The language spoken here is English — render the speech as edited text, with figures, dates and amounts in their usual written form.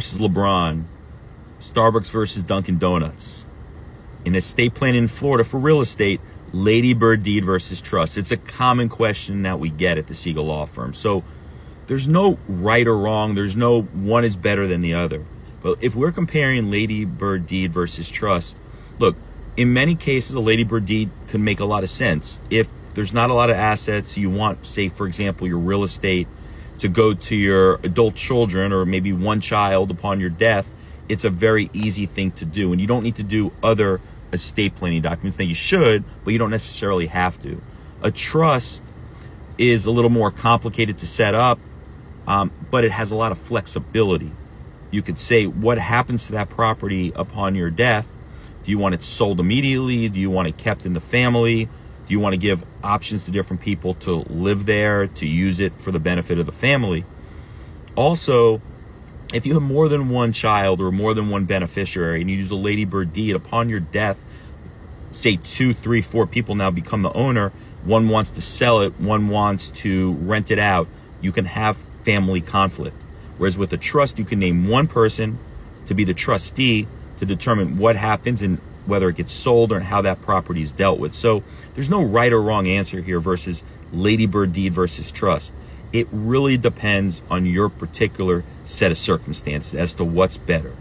versus LeBron, Starbucks versus Dunkin' Donuts. In estate planning in Florida for real estate, Lady Bird deed versus trust. It's a common question that we get at the Siegel Law Firm. So there's no right or wrong. There's no one is better than the other. But if we're comparing Lady Bird deed versus trust, look, in many cases, a Lady Bird deed can make a lot of sense. If there's not a lot of assets, you want, say, for example, your real estate to go to your adult children or maybe one child upon your death, it's a very easy thing to do. And you don't need to do other estate planning documents. That you should, but you don't necessarily have to. A trust is a little more complicated to set up, but it has a lot of flexibility. You could say what happens to that property upon your death. Do you want it sold immediately? Do you want it kept in the family? Do you want to give options to different people to live there, to use it for the benefit of the family? Also, if you have more than one child or more than one beneficiary and you use a Lady Bird deed upon your death, say 2, 3, 4 people now become the owner, one wants to sell it, one wants to rent it out, you can have family conflict. Whereas with a trust, you can name one person to be the trustee to determine what happens and whether it gets sold or how that property is dealt with. So there's no right or wrong answer here versus Lady Bird deed versus trust. It really depends on your particular set of circumstances as to what's better.